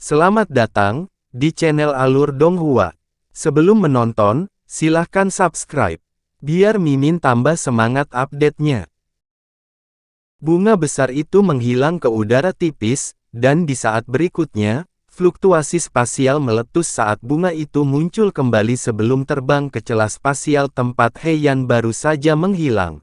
Selamat datang di channel Alur Donghua. Sebelum menonton, silahkan subscribe, biar Mimin tambah semangat update-nya. Bunga besar itu menghilang ke udara tipis, dan di saat berikutnya, fluktuasi spasial meletus saat bunga itu muncul kembali sebelum terbang ke celah spasial tempat Heian baru saja menghilang.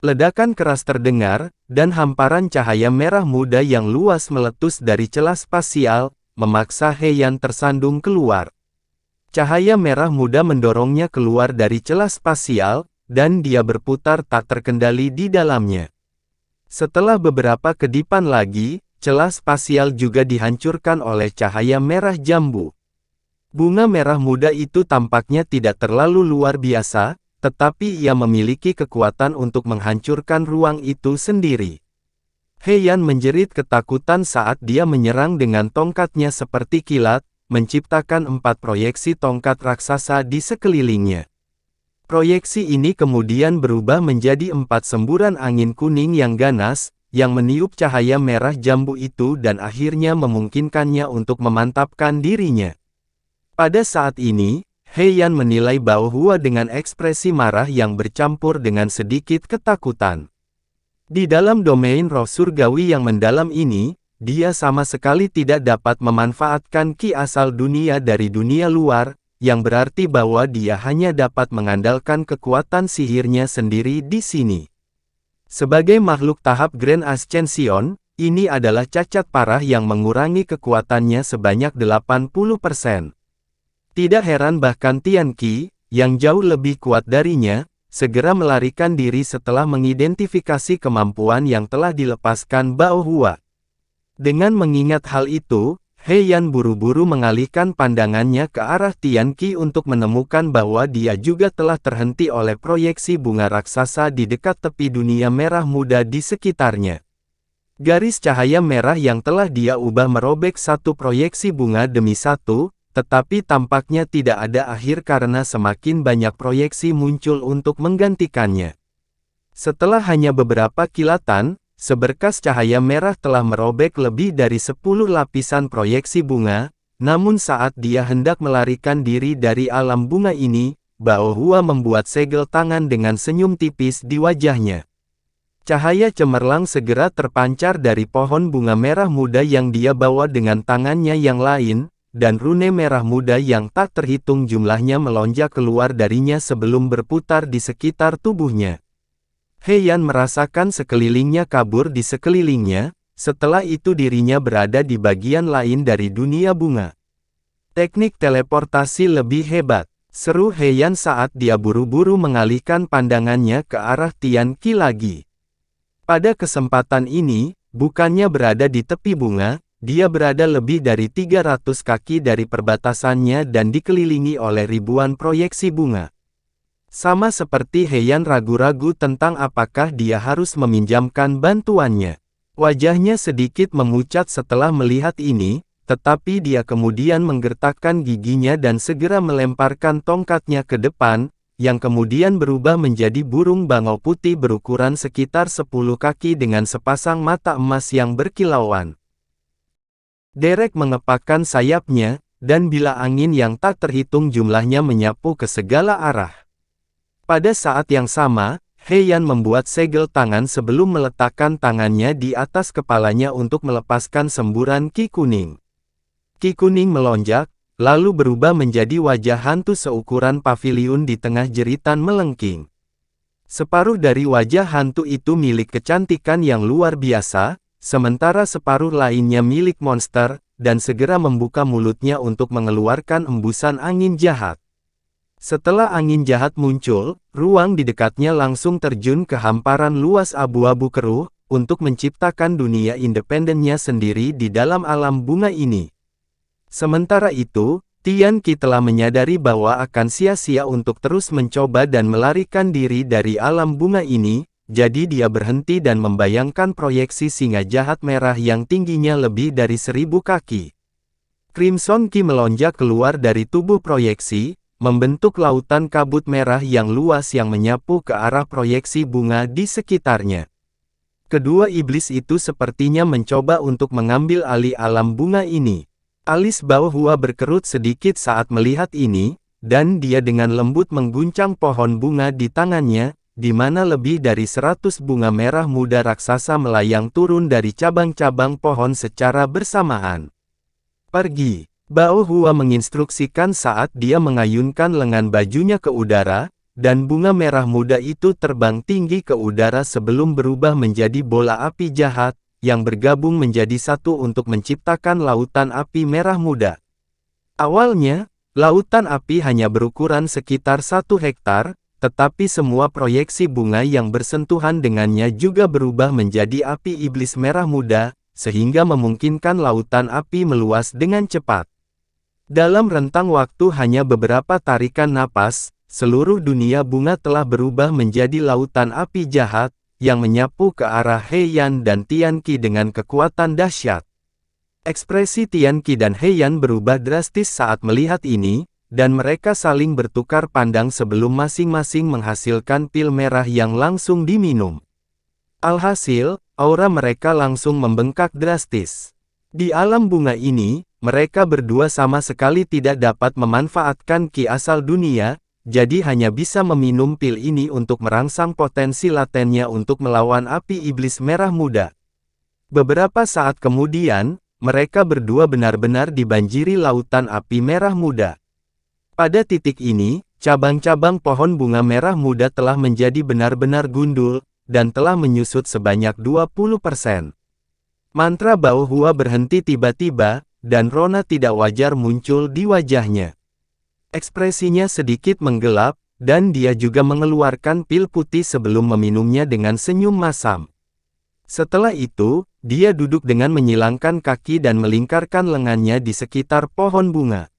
Ledakan keras terdengar, dan hamparan cahaya merah muda yang luas meletus dari celah spasial, memaksa Heian tersandung keluar. Cahaya merah muda mendorongnya keluar dari celah spasial, dan dia berputar tak terkendali di dalamnya. Setelah beberapa kedipan lagi, celah spasial juga dihancurkan oleh cahaya merah jambu. Bunga merah muda itu tampaknya tidak terlalu luar biasa, tetapi ia memiliki kekuatan untuk menghancurkan ruang itu sendiri. Heian menjerit ketakutan saat dia menyerang dengan tongkatnya seperti kilat, menciptakan 4 proyeksi tongkat raksasa di sekelilingnya. Proyeksi ini kemudian berubah menjadi 4 semburan angin kuning yang ganas, yang meniup cahaya merah jambu itu dan akhirnya memungkinkannya untuk memantapkan dirinya. Pada saat ini, Heian menilai Bao Hua dengan ekspresi marah yang bercampur dengan sedikit ketakutan. Di dalam domain roh surgawi yang mendalam ini, dia sama sekali tidak dapat memanfaatkan ki asal dunia dari dunia luar, yang berarti bahwa dia hanya dapat mengandalkan kekuatan sihirnya sendiri di sini. Sebagai makhluk tahap Grand Ascension, ini adalah cacat parah yang mengurangi kekuatannya sebanyak 80%. Tidak heran bahkan Tian Qi, yang jauh lebih kuat darinya, segera melarikan diri setelah mengidentifikasi kemampuan yang telah dilepaskan Bao Hua. Dengan mengingat hal itu, Heian buru-buru mengalihkan pandangannya ke arah Tian Qi untuk menemukan bahwa dia juga telah terhenti oleh proyeksi bunga raksasa di dekat tepi dunia merah muda di sekitarnya. Garis cahaya merah yang telah dia ubah merobek satu proyeksi bunga demi satu, tetapi tampaknya tidak ada akhir karena semakin banyak proyeksi muncul untuk menggantikannya. Setelah hanya beberapa kilatan, seberkas cahaya merah telah merobek lebih dari 10 lapisan proyeksi bunga, namun saat dia hendak melarikan diri dari alam bunga ini, Bao Hua membuat segel tangan dengan senyum tipis di wajahnya. Cahaya cemerlang segera terpancar dari pohon bunga merah muda yang dia bawa dengan tangannya yang lain, dan rune merah muda yang tak terhitung jumlahnya melonjak keluar darinya sebelum berputar di sekitar tubuhnya. Heian merasakan sekelilingnya kabur di sekelilingnya, setelah itu dirinya berada di bagian lain dari dunia bunga. Teknik teleportasi lebih hebat, seru Heian saat dia buru-buru mengalihkan pandangannya ke arah Tian Qi lagi. Pada kesempatan ini, bukannya berada di tepi bunga, dia berada lebih dari 300 kaki dari perbatasannya dan dikelilingi oleh ribuan proyeksi bunga. Sama seperti Heian ragu-ragu tentang apakah dia harus meminjamkan bantuannya. Wajahnya sedikit memucat setelah melihat ini, tetapi dia kemudian menggertakkan giginya dan segera melemparkan tongkatnya ke depan, yang kemudian berubah menjadi burung bangau putih berukuran sekitar 10 kaki dengan sepasang mata emas yang berkilauan. Derek mengepakkan sayapnya, dan bila angin yang tak terhitung jumlahnya menyapu ke segala arah. Pada saat yang sama, Heian membuat segel tangan sebelum meletakkan tangannya di atas kepalanya untuk melepaskan semburan ki kuning. Ki kuning melonjak, lalu berubah menjadi wajah hantu seukuran paviliun di tengah jeritan melengking. Separuh dari wajah hantu itu milik kecantikan yang luar biasa, sementara separuh lainnya milik monster, dan segera membuka mulutnya untuk mengeluarkan embusan angin jahat. Setelah angin jahat muncul, ruang di dekatnya langsung terjun ke hamparan luas abu-abu keruh, untuk menciptakan dunia independennya sendiri di dalam alam bunga ini. Sementara itu, Tian Qi telah menyadari bahwa akan sia-sia untuk terus mencoba dan melarikan diri dari alam bunga ini, jadi dia berhenti dan membayangkan proyeksi singa jahat merah yang tingginya lebih dari 1000 kaki. Crimson Qi melonjak keluar dari tubuh proyeksi, membentuk lautan kabut merah yang luas yang menyapu ke arah proyeksi bunga di sekitarnya. Kedua iblis itu sepertinya mencoba untuk mengambil alih alam bunga ini. Alis Bao Hua berkerut sedikit saat melihat ini, dan dia dengan lembut mengguncang pohon bunga di tangannya, di mana lebih dari 100 bunga merah muda raksasa melayang turun dari cabang-cabang pohon secara bersamaan. Pergi! Bao Hua menginstruksikan saat dia mengayunkan lengan bajunya ke udara, dan bunga merah muda itu terbang tinggi ke udara sebelum berubah menjadi bola api jahat, yang bergabung menjadi satu untuk menciptakan lautan api merah muda. Awalnya, lautan api hanya berukuran sekitar 1 hektar, tetapi semua proyeksi bunga yang bersentuhan dengannya juga berubah menjadi api iblis merah muda, sehingga memungkinkan lautan api meluas dengan cepat. Dalam rentang waktu hanya beberapa tarikan napas, seluruh dunia bunga telah berubah menjadi lautan api jahat, yang menyapu ke arah Heian dan Tianqi dengan kekuatan dahsyat. Ekspresi Tianqi dan Heian berubah drastis saat melihat ini, dan mereka saling bertukar pandang sebelum masing-masing menghasilkan pil merah yang langsung diminum. Alhasil, aura mereka langsung membengkak drastis. Di alam bunga ini, mereka berdua sama sekali tidak dapat memanfaatkan ki asal dunia, jadi hanya bisa meminum pil ini untuk merangsang potensi latennya untuk melawan api iblis merah muda. Beberapa saat kemudian, mereka berdua benar-benar dibanjiri lautan api merah muda. Pada titik ini, cabang-cabang pohon bunga merah muda telah menjadi benar-benar gundul, dan telah menyusut sebanyak 20%. Mantra Bao Hua berhenti tiba-tiba, dan rona tidak wajar muncul di wajahnya. Ekspresinya sedikit menggelap, dan dia juga mengeluarkan pil putih sebelum meminumnya dengan senyum masam. Setelah itu, dia duduk dengan menyilangkan kaki dan melingkarkan lengannya di sekitar pohon bunga.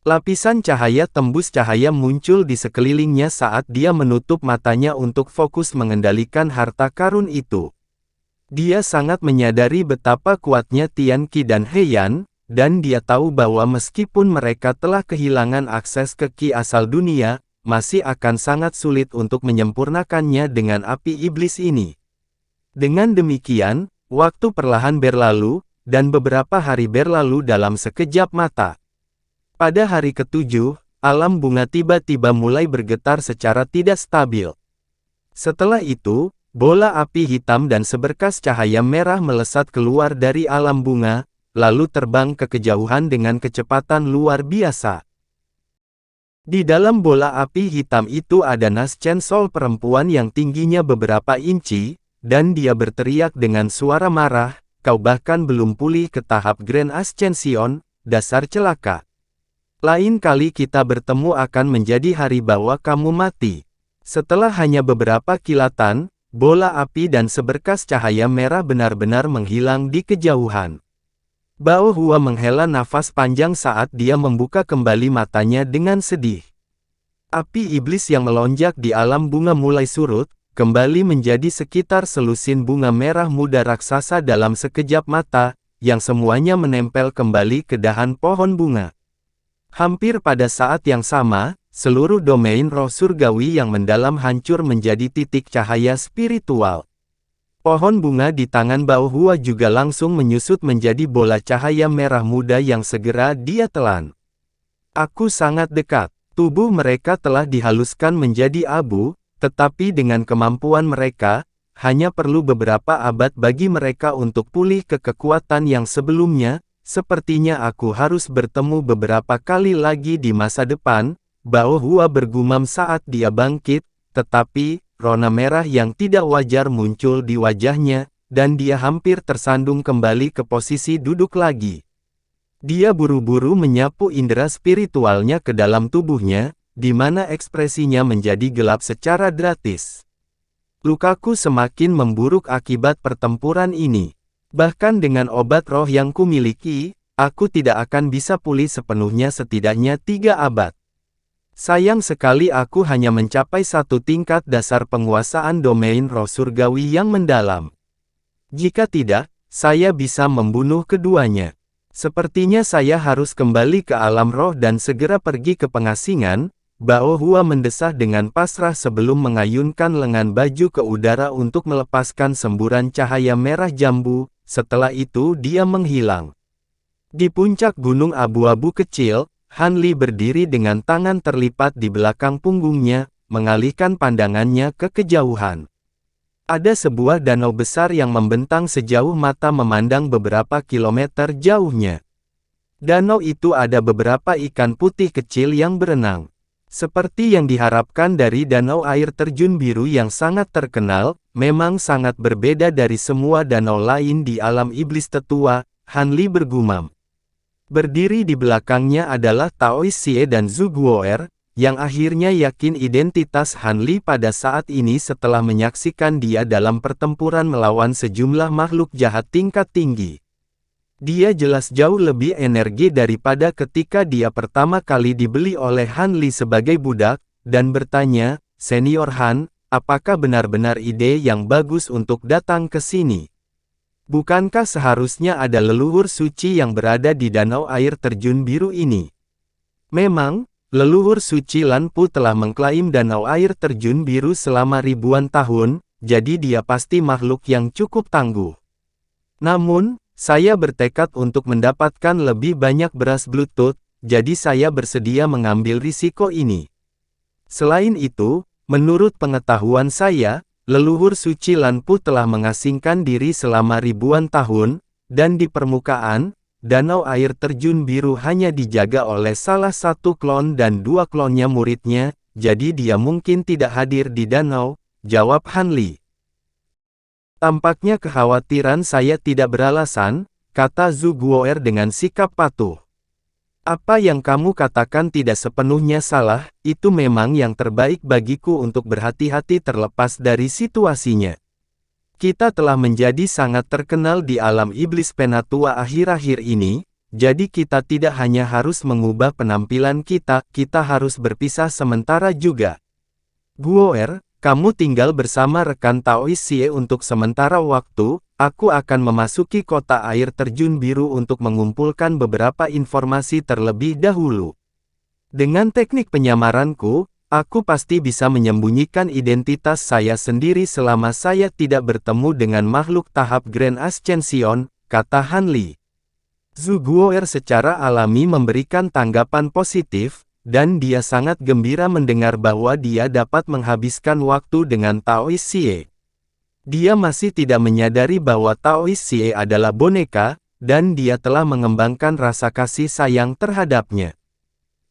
Lapisan cahaya tembus cahaya muncul di sekelilingnya saat dia menutup matanya untuk fokus mengendalikan harta karun itu. Dia sangat menyadari betapa kuatnya Tianqi dan Heian, dan dia tahu bahwa meskipun mereka telah kehilangan akses ke ki asal dunia, masih akan sangat sulit untuk menyempurnakannya dengan api iblis ini. Dengan demikian, waktu perlahan berlalu, dan beberapa hari berlalu dalam sekejap mata. Pada hari ke-7, alam bunga tiba-tiba mulai bergetar secara tidak stabil. Setelah itu, bola api hitam dan seberkas cahaya merah melesat keluar dari alam bunga, lalu terbang ke kejauhan dengan kecepatan luar biasa. Di dalam bola api hitam itu ada Nas Chen Sol perempuan yang tingginya beberapa inci, dan dia berteriak dengan suara marah, "Kau bahkan belum pulih ke tahap Grand Ascension, dasar celaka. Lain kali kita bertemu akan menjadi hari bahwa kamu mati." Setelah hanya beberapa kilatan, bola api dan seberkas cahaya merah benar-benar menghilang di kejauhan. Bao Hua menghela nafas panjang saat dia membuka kembali matanya dengan sedih. Api iblis yang melonjak di alam bunga mulai surut, kembali menjadi sekitar selusin bunga merah muda raksasa dalam sekejap mata, yang semuanya menempel kembali ke dahan pohon bunga. Hampir pada saat yang sama, seluruh domain roh surgawi yang mendalam hancur menjadi titik cahaya spiritual. Pohon bunga di tangan Bao Hua juga langsung menyusut menjadi bola cahaya merah muda yang segera dia telan. Aku sangat dekat. Tubuh mereka telah dihaluskan menjadi abu, tetapi dengan kemampuan mereka, hanya perlu beberapa abad bagi mereka untuk pulih ke kekuatan yang sebelumnya. Sepertinya aku harus bertemu beberapa kali lagi di masa depan, Bao Hua bergumam saat dia bangkit, tetapi, rona merah yang tidak wajar muncul di wajahnya, dan dia hampir tersandung kembali ke posisi duduk lagi. Dia buru-buru menyapu indera spiritualnya ke dalam tubuhnya, di mana ekspresinya menjadi gelap secara drastis. Lukaku semakin memburuk akibat pertempuran ini. Bahkan dengan obat roh yang kumiliki, aku tidak akan bisa pulih sepenuhnya setidaknya 3 abad. Sayang sekali aku hanya mencapai 1 tingkat dasar penguasaan domain roh surgawi yang mendalam. Jika tidak, saya bisa membunuh keduanya. Sepertinya saya harus kembali ke alam roh dan segera pergi ke pengasingan. Bao Hua mendesah dengan pasrah sebelum mengayunkan lengan baju ke udara untuk melepaskan semburan cahaya merah jambu. Setelah itu dia menghilang. Di puncak gunung abu-abu kecil, Han Li berdiri dengan tangan terlipat di belakang punggungnya, mengalihkan pandangannya ke kejauhan. Ada sebuah danau besar yang membentang sejauh mata memandang beberapa kilometer jauhnya. Danau itu ada beberapa ikan putih kecil yang berenang. Seperti yang diharapkan dari danau air terjun biru yang sangat terkenal, memang sangat berbeda dari semua danau lain di alam iblis tetua, Han Li bergumam. Berdiri di belakangnya adalah Taois Xie dan Zhu Guo'er, yang akhirnya yakin identitas Han Li pada saat ini setelah menyaksikan dia dalam pertempuran melawan sejumlah makhluk jahat tingkat tinggi. Dia jelas jauh lebih energi daripada ketika dia pertama kali dibeli oleh Han Li sebagai budak, dan bertanya, "Senior Han, apakah benar-benar ide yang bagus untuk datang ke sini? Bukankah seharusnya ada leluhur suci yang berada di danau air terjun biru ini?" Memang, leluhur suci Lan Pu telah mengklaim danau air terjun biru selama ribuan tahun, jadi dia pasti makhluk yang cukup tangguh. Namun, saya bertekad untuk mendapatkan lebih banyak beras Bluetooth, jadi saya bersedia mengambil risiko ini. Selain itu, menurut pengetahuan saya, leluhur suci Lan Pu telah mengasingkan diri selama ribuan tahun, dan di permukaan, danau air terjun biru hanya dijaga oleh salah satu klon dan dua klonnya muridnya, jadi dia mungkin tidak hadir di danau, jawab Han Li. Tampaknya kekhawatiran saya tidak beralasan, kata Zhu Guo'er dengan sikap patuh. Apa yang kamu katakan tidak sepenuhnya salah, itu memang yang terbaik bagiku untuk berhati-hati terlepas dari situasinya. Kita telah menjadi sangat terkenal di alam iblis penatua akhir-akhir ini, jadi kita tidak hanya harus mengubah penampilan kita, kita harus berpisah sementara juga. Guo'er, kamu tinggal bersama rekan Taois Xie untuk sementara waktu, aku akan memasuki kota air terjun biru untuk mengumpulkan beberapa informasi terlebih dahulu. Dengan teknik penyamaranku, aku pasti bisa menyembunyikan identitas saya sendiri selama saya tidak bertemu dengan makhluk tahap Grand Ascension, kata Han Li. Zhu Guo'er secara alami memberikan tanggapan positif, dan dia sangat gembira mendengar bahwa dia dapat menghabiskan waktu dengan Taois Xie. Dia masih tidak menyadari bahwa Taois Xie adalah boneka, dan dia telah mengembangkan rasa kasih sayang terhadapnya.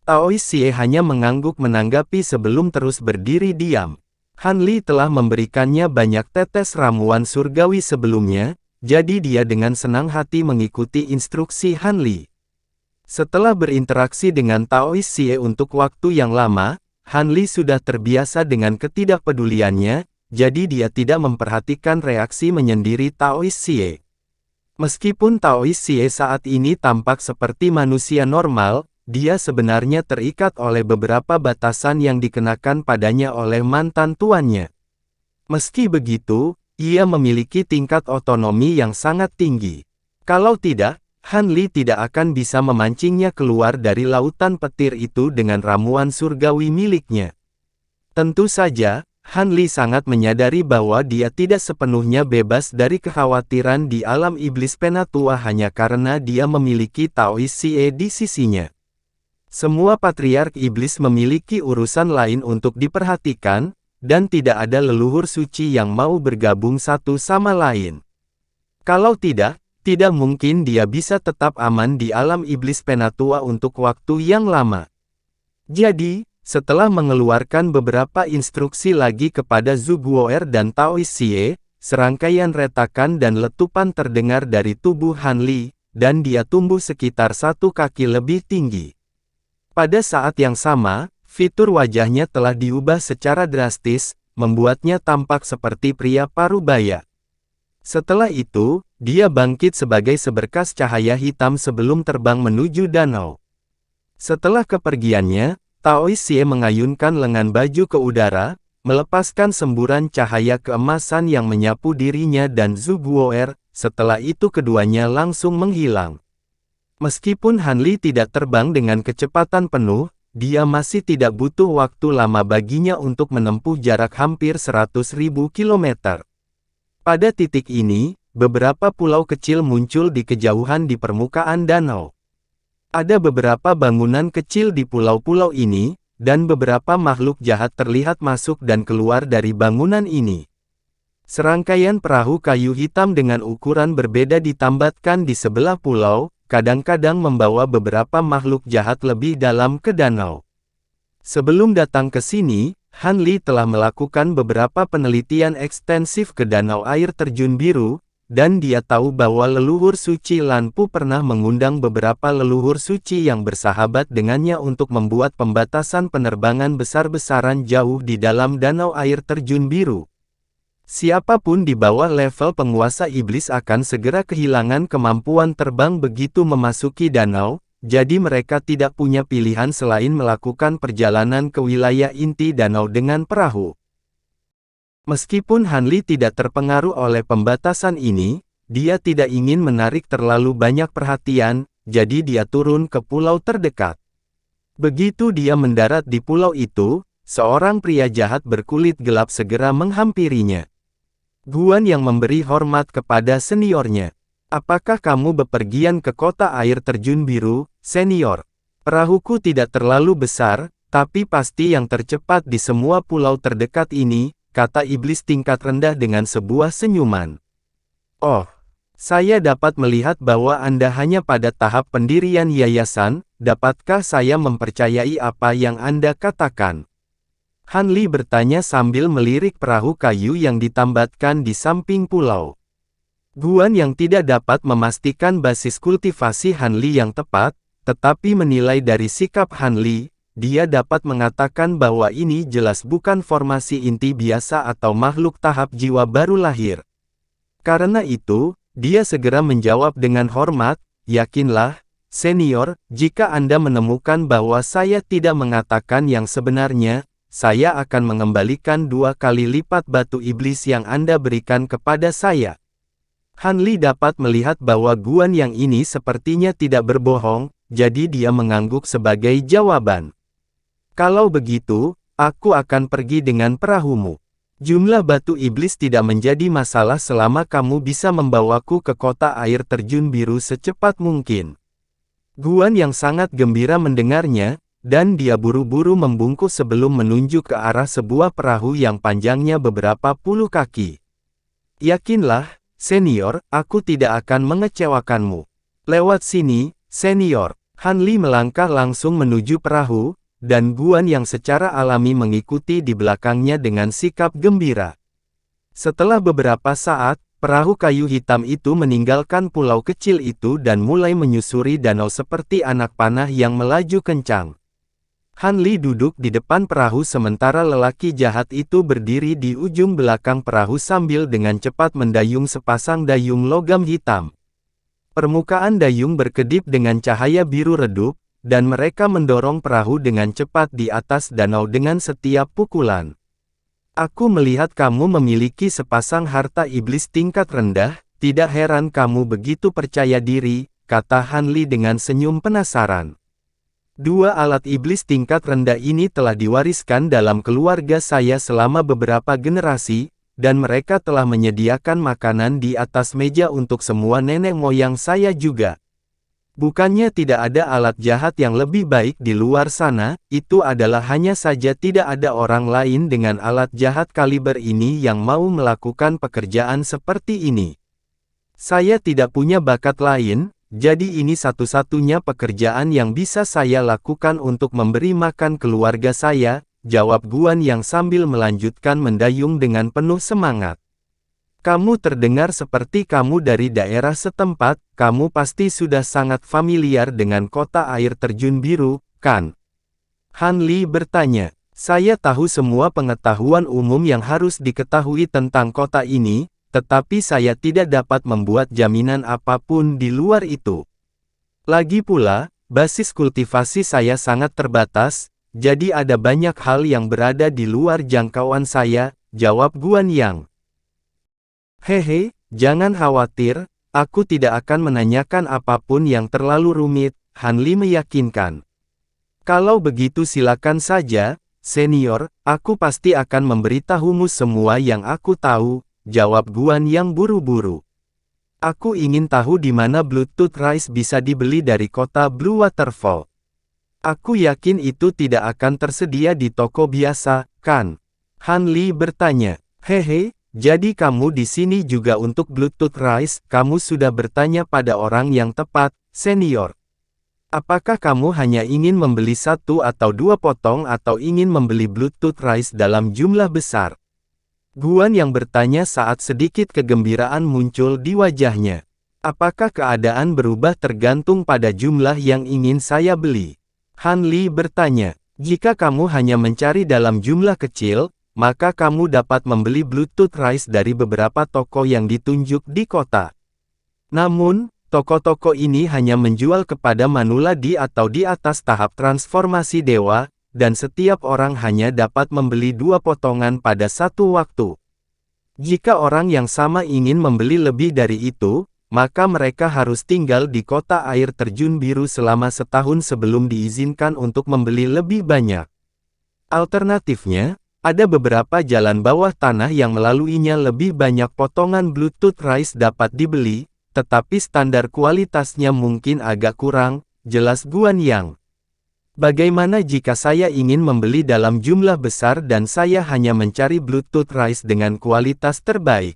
Taois Xie hanya mengangguk menanggapi sebelum terus berdiri diam. Han Li telah memberikannya banyak tetes ramuan surgawi sebelumnya, jadi dia dengan senang hati mengikuti instruksi Han Li. Setelah berinteraksi dengan Taois Xie untuk waktu yang lama, Han Li sudah terbiasa dengan ketidakpeduliannya, jadi dia tidak memperhatikan reaksi menyendiri Taois Xie. Meskipun Taois Xie saat ini tampak seperti manusia normal, dia sebenarnya terikat oleh beberapa batasan yang dikenakan padanya oleh mantan tuannya. Meski begitu, ia memiliki tingkat otonomi yang sangat tinggi. Kalau tidak, Han Li tidak akan bisa memancingnya keluar dari lautan petir itu dengan ramuan surgawi miliknya. Tentu saja, Han Li sangat menyadari bahwa dia tidak sepenuhnya bebas dari kekhawatiran di alam iblis penatua hanya karena dia memiliki Taois Xie di sisinya. Semua patriark iblis memiliki urusan lain untuk diperhatikan, dan tidak ada leluhur suci yang mau bergabung satu sama lain. Kalau tidak mungkin dia bisa tetap aman di alam iblis penatua untuk waktu yang lama. Jadi, setelah mengeluarkan beberapa instruksi lagi kepada Zhu Guo'er dan Taois Xie, serangkaian retakan dan letupan terdengar dari tubuh Han Li, dan dia tumbuh sekitar 1 kaki lebih tinggi. Pada saat yang sama, fitur wajahnya telah diubah secara drastis, membuatnya tampak seperti pria parubaya. Setelah itu, dia bangkit sebagai seberkas cahaya hitam sebelum terbang menuju danau. Setelah kepergiannya, Taois Xie mengayunkan lengan baju ke udara, melepaskan semburan cahaya keemasan yang menyapu dirinya dan Zhu Guo'er, setelah itu keduanya langsung menghilang. Meskipun Han Li tidak terbang dengan kecepatan penuh, dia masih tidak butuh waktu lama baginya untuk menempuh jarak hampir 100.000 kilometer. Pada titik ini, beberapa pulau kecil muncul di kejauhan di permukaan danau. Ada beberapa bangunan kecil di pulau-pulau ini, dan beberapa makhluk jahat terlihat masuk dan keluar dari bangunan ini. Serangkaian perahu kayu hitam dengan ukuran berbeda ditambatkan di sebelah pulau, kadang-kadang membawa beberapa makhluk jahat lebih dalam ke danau. Sebelum datang ke sini, Han Li telah melakukan beberapa penelitian ekstensif ke danau air terjun biru, dan dia tahu bahwa leluhur suci Lanpu pernah mengundang beberapa leluhur suci yang bersahabat dengannya untuk membuat pembatasan penerbangan besar-besaran jauh di dalam danau air terjun biru. Siapapun di bawah level penguasa iblis akan segera kehilangan kemampuan terbang begitu memasuki danau, jadi mereka tidak punya pilihan selain melakukan perjalanan ke wilayah inti danau dengan perahu. Meskipun Han Li tidak terpengaruh oleh pembatasan ini, dia tidak ingin menarik terlalu banyak perhatian, jadi dia turun ke pulau terdekat. Begitu dia mendarat di pulau itu, seorang pria jahat berkulit gelap segera menghampirinya. Guan yang memberi hormat kepada seniornya. Apakah kamu bepergian ke kota air terjun biru, senior? Perahuku tidak terlalu besar, tapi pasti yang tercepat di semua pulau terdekat ini, kata iblis tingkat rendah dengan sebuah senyuman. Oh, saya dapat melihat bahwa Anda hanya pada tahap pendirian yayasan, dapatkah saya mempercayai apa yang Anda katakan? Han Li bertanya sambil melirik perahu kayu yang ditambatkan di samping pulau. Guan yang tidak dapat memastikan basis kultivasi Han Li yang tepat, tetapi menilai dari sikap Han Li, dia dapat mengatakan bahwa ini jelas bukan formasi inti biasa atau makhluk tahap jiwa baru lahir. Karena itu, dia segera menjawab dengan hormat, yakinlah, senior, jika Anda menemukan bahwa saya tidak mengatakan yang sebenarnya, saya akan mengembalikan 2 kali lipat batu iblis yang Anda berikan kepada saya. Han Li dapat melihat bahwa Guan yang ini sepertinya tidak berbohong, jadi dia mengangguk sebagai jawaban. Kalau begitu, aku akan pergi dengan perahumu. Jumlah batu iblis tidak menjadi masalah selama kamu bisa membawaku ke kota air terjun biru secepat mungkin. Guan yang sangat gembira mendengarnya, dan dia buru-buru membungkuk sebelum menunjuk ke arah sebuah perahu yang panjangnya beberapa puluh kaki. Yakinlah, senior, aku tidak akan mengecewakanmu. Lewat sini, senior. Han Li melangkah langsung menuju perahu, dan Guan yang secara alami mengikuti di belakangnya dengan sikap gembira. Setelah beberapa saat, perahu kayu hitam itu meninggalkan pulau kecil itu dan mulai menyusuri danau seperti anak panah yang melaju kencang. Han Li duduk di depan perahu sementara lelaki jahat itu berdiri di ujung belakang perahu sambil dengan cepat mendayung sepasang dayung logam hitam. Permukaan dayung berkedip dengan cahaya biru redup, dan mereka mendorong perahu dengan cepat di atas danau dengan setiap pukulan. Aku melihat kamu memiliki sepasang harta iblis tingkat rendah, tidak heran kamu begitu percaya diri, kata Han Li dengan senyum penasaran. 2 alat iblis tingkat rendah ini telah diwariskan dalam keluarga saya selama beberapa generasi, dan mereka telah menyediakan makanan di atas meja untuk semua nenek moyang saya juga. Bukannya tidak ada alat jahat yang lebih baik di luar sana, itu adalah hanya saja tidak ada orang lain dengan alat jahat kaliber ini yang mau melakukan pekerjaan seperti ini. Saya tidak punya bakat lain. Jadi ini satu-satunya pekerjaan yang bisa saya lakukan untuk memberi makan keluarga saya, jawab Guan yang sambil melanjutkan mendayung dengan penuh semangat. Kamu terdengar seperti kamu dari daerah setempat, kamu pasti sudah sangat familiar dengan kota air terjun biru, kan? Han Li bertanya, saya tahu semua pengetahuan umum yang harus diketahui tentang kota ini, tetapi saya tidak dapat membuat jaminan apapun di luar itu. Lagi pula, basis kultivasi saya sangat terbatas, jadi ada banyak hal yang berada di luar jangkauan saya, jawab Guan Yang. Hehe, jangan khawatir, aku tidak akan menanyakan apapun yang terlalu rumit, Han Li meyakinkan. Kalau begitu silakan saja, senior, aku pasti akan memberitahumu semua yang aku tahu, jawab Guan yang buru-buru. Aku ingin tahu di mana Bluetooth Rice bisa dibeli dari kota Blue Waterfall. Aku yakin itu tidak akan tersedia di toko biasa, kan? Han Li bertanya. Hehe, jadi kamu di sini juga untuk Bluetooth Rice? Kamu sudah bertanya pada orang yang tepat, senior. Apakah kamu hanya ingin membeli 1 atau 2 potong atau ingin membeli Bluetooth Rice dalam jumlah besar? Guan yang bertanya saat sedikit kegembiraan muncul di wajahnya. Apakah keadaan berubah tergantung pada jumlah yang ingin saya beli? Han Li bertanya. Jika kamu hanya mencari dalam jumlah kecil, maka kamu dapat membeli Bluetooth Rice dari beberapa toko yang ditunjuk di kota. Namun, toko-toko ini hanya menjual kepada manula di atau di atas tahap transformasi dewa, dan setiap orang hanya dapat membeli 2 potongan pada satu waktu. Jika orang yang sama ingin membeli lebih dari itu, maka mereka harus tinggal di kota air terjun biru selama setahun sebelum diizinkan untuk membeli lebih banyak. Alternatifnya, ada beberapa jalan bawah tanah yang melaluinya lebih banyak potongan Bluetooth Rice dapat dibeli, tetapi standar kualitasnya mungkin agak kurang, jelas Guan Yang. Bagaimana jika saya ingin membeli dalam jumlah besar dan saya hanya mencari Bluetooth Rice dengan kualitas terbaik?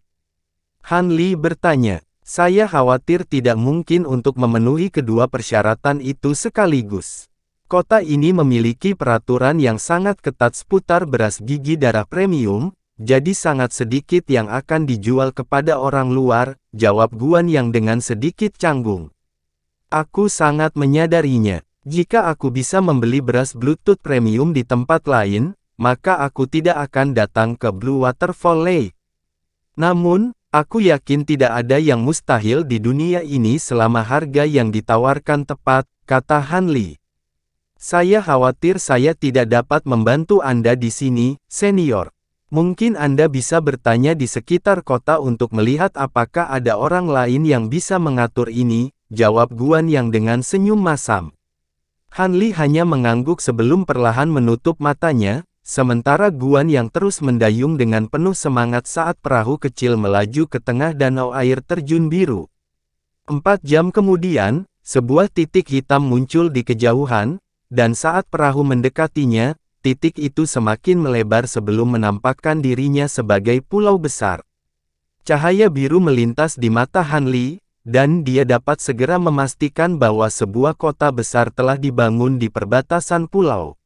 Han Li bertanya. Saya khawatir tidak mungkin untuk memenuhi kedua persyaratan itu sekaligus. Kota ini memiliki peraturan yang sangat ketat seputar beras gigi darah premium, jadi sangat sedikit yang akan dijual kepada orang luar, jawab Guan Yang dengan sedikit canggung. Aku sangat menyadarinya. Jika aku bisa membeli beras Bluetooth premium di tempat lain, maka aku tidak akan datang ke Blue Waterfall Lake. Namun, aku yakin tidak ada yang mustahil di dunia ini selama harga yang ditawarkan tepat, kata Han Li. Saya khawatir saya tidak dapat membantu Anda di sini, senior. Mungkin Anda bisa bertanya di sekitar kota untuk melihat apakah ada orang lain yang bisa mengatur ini, jawab Guan Yang dengan senyum masam. Han Li hanya mengangguk sebelum perlahan menutup matanya, sementara Guan Yang terus mendayung dengan penuh semangat saat perahu kecil melaju ke tengah danau air terjun biru. 4 jam kemudian, sebuah titik hitam muncul di kejauhan, dan saat perahu mendekatinya, titik itu semakin melebar sebelum menampakkan dirinya sebagai pulau besar. Cahaya biru melintas di mata Han Li, dan dia dapat segera memastikan bahwa sebuah kota besar telah dibangun di perbatasan pulau.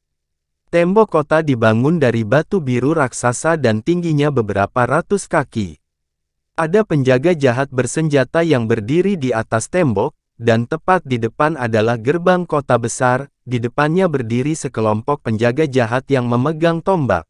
Tembok kota dibangun dari batu biru raksasa dan tingginya beberapa ratus kaki. Ada penjaga jahat bersenjata yang berdiri di atas tembok, dan tepat di depan adalah gerbang kota besar, di depannya berdiri sekelompok penjaga jahat yang memegang tombak.